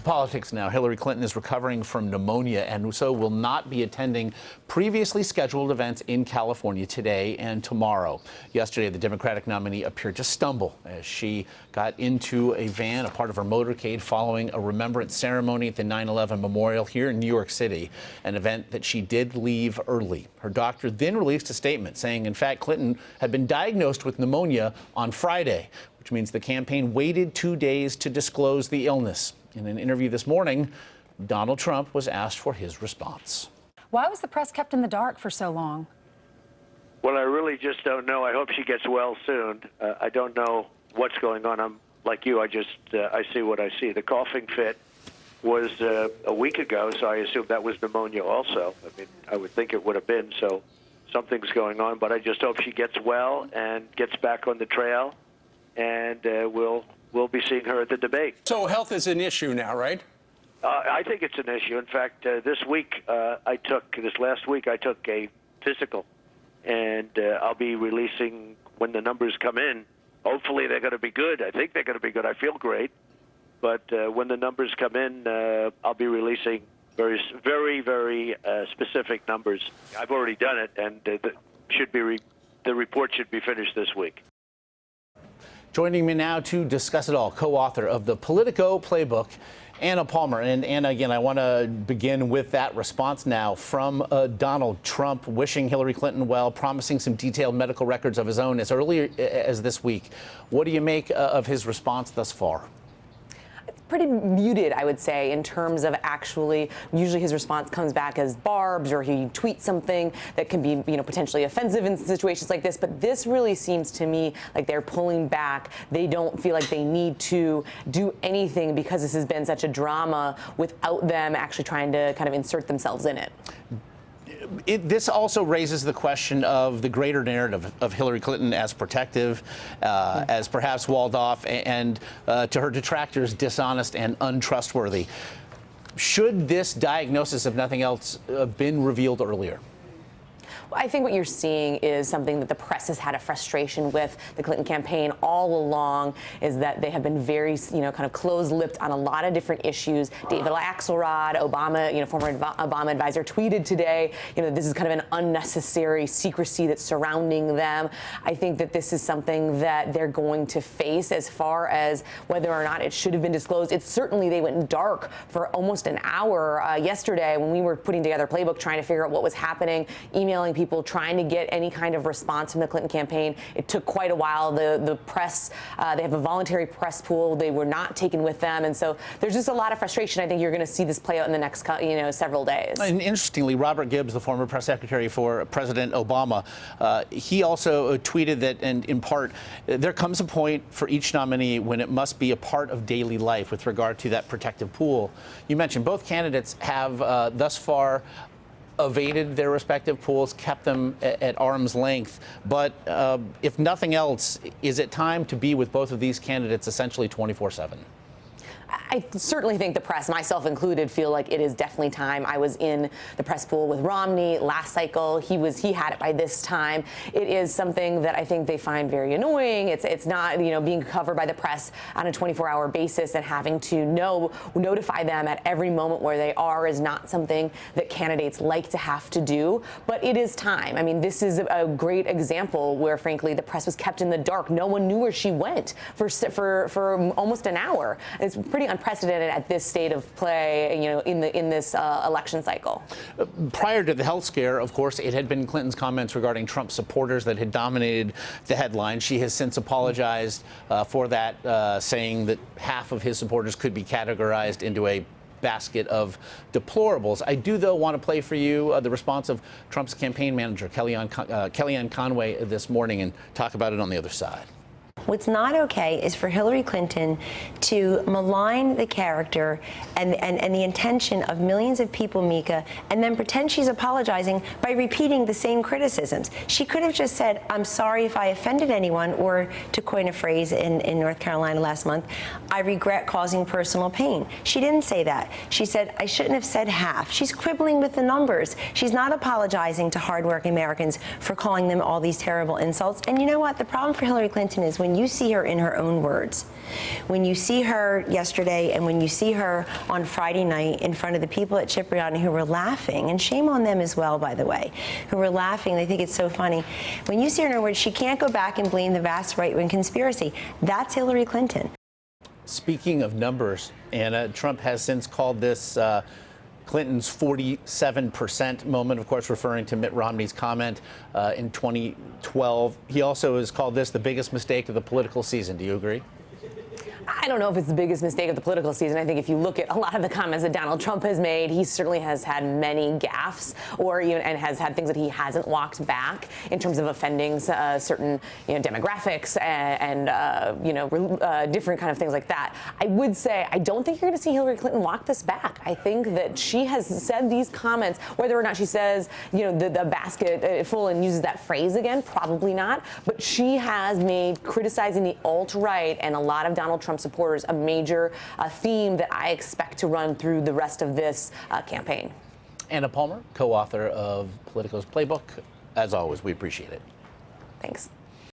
politics now. Hillary Clinton is recovering from pneumonia and so will not be attending previously scheduled events in California today and tomorrow. Yesterday, the Democratic nominee appeared to stumble as she got into a van, a part of her motorcade, following a remembrance ceremony at the 9/11 memorial here in New York City, an event that she did leave early. Her doctor then released a statement saying, in fact, Clinton had been diagnosed with pneumonia on Friday, which means the campaign waited 2 days to disclose the illness. In an interview this morning, Donald Trump was asked for his response. Why was the press kept in the dark for so long? Well, I really just don't know. I hope she gets well soon. I don't know what's going on. I'm like you. I see what I see. The coughing fit was a week ago, so I assume that was pneumonia also. I mean, I would think it would have been, so something's going on. But I just hope she gets well and gets back on the trail, and we'll be seeing her at the debate. So health is an issue now, right? I think it's an issue. In fact, this last week, I took a physical, and I'll be releasing when the numbers come in. Hopefully, they're going to be good. I think they're going to be good. I feel great. But when the numbers come in, I'll be releasing very, very specific numbers. I've already done it, and the report should be finished this week. Joining me now to discuss it all, co-author of the Politico Playbook, Anna Palmer. And Anna, again, I want to begin with that response now from Donald Trump, wishing Hillary Clinton well, promising some detailed medical records of his own as early as this week. What do you make of his response thus far? Pretty muted, I would say, in terms of actually, usually his response comes back as barbs, or he tweets something that can be, potentially offensive in situations like this. But this really seems to me like they're pulling back. They don't feel like they need to do anything because this has been such a drama without them actually trying to kind of insert themselves in it. This also raises the question of the greater narrative of Hillary Clinton as protective, as perhaps walled off, and to her detractors, dishonest and untrustworthy. Should this diagnosis, if nothing else, been revealed earlier? I think what you're seeing is something that the press has had a frustration with the Clinton campaign all along, is that they have been very, kind of closed-lipped on a lot of different issues. David Axelrod, Obama, former Obama advisor, tweeted today, this is kind of an unnecessary secrecy that's surrounding them. I think that this is something that they're going to face as far as whether or not it should have been disclosed. It's certainly, they went dark for almost an hour yesterday when we were putting together Playbook, trying to figure out what was happening, emailing people, trying to get any kind of response from the Clinton campaign. It took quite a while. The press, they have a voluntary press pool. They were not taken with them. And so there's just a lot of frustration. I think you're going to see this play out in the next, several days. And interestingly, Robert Gibbs, the former press secretary for President Obama, he also tweeted that, and in part, there comes a point for each nominee when it must be a part of daily life with regard to that protective pool. You mentioned both candidates have thus far evaded their respective pools, kept them at arm's length. But if nothing else, is it time to be with both of these candidates essentially 24/7? I certainly think the press, myself included, feel like it is definitely time. I was in the press pool with Romney last cycle. He had it by this time. It is something that I think they find very annoying. It's not, being covered by the press on a 24-hour basis and having to notify them at every moment where they are is not something that candidates like to have to do. But it is time. I mean, this is a great example where, frankly, the press was kept in the dark. No one knew where she went for almost an hour. It's pretty unprecedented at this state of play, in this election cycle. Prior to the health scare, of course, it had been Clinton's comments regarding Trump supporters that had dominated the headlines. She has since apologized for that, saying that half of his supporters could be categorized into a basket of deplorables. I do, though, want to play for you the response of Trump's campaign manager, Kellyanne Conway, this morning, and talk about it on the other side. What's not okay is for Hillary Clinton to malign the character and the intention of millions of people, Mika, and then pretend she's apologizing by repeating the same criticisms. She could have just said, I'm sorry if I offended anyone, or, to coin a phrase in North Carolina last month, I regret causing personal pain. She didn't say that. She said, I shouldn't have said half. She's quibbling with the numbers. She's not apologizing to hardworking Americans for calling them all these terrible insults. And you know what? The problem for Hillary Clinton is when you see her in her own words, when you see her yesterday and when you see her on Friday night in front of the people at Cipriani who were laughing, and shame on them as well, by the way, who were laughing, they think it's so funny. When you see her in her words, she can't go back and blame the vast right-wing conspiracy. That's Hillary Clinton. Speaking of numbers, Anna, Trump has since called this Clinton's 47% moment, of course, referring to Mitt Romney's comment in 2012. He also has called this the biggest mistake of the political season. Do you agree? I don't know if it's the biggest mistake of the political season. I think if you look at a lot of the comments that Donald Trump has made, he certainly has had many gaffes, or and has had things that he hasn't walked back in terms of offending certain demographics and different kind of things like that. I would say I don't think you're going to see Hillary Clinton walk this back. I think that she has said these comments, whether or not she says the basket full and uses that phrase again, probably not. But she has made criticizing the alt-right and a lot of Donald Trump supporters a major theme that I expect to run through the rest of this campaign. Anna Palmer, co-author of Politico's Playbook. As always, we appreciate it. Thanks.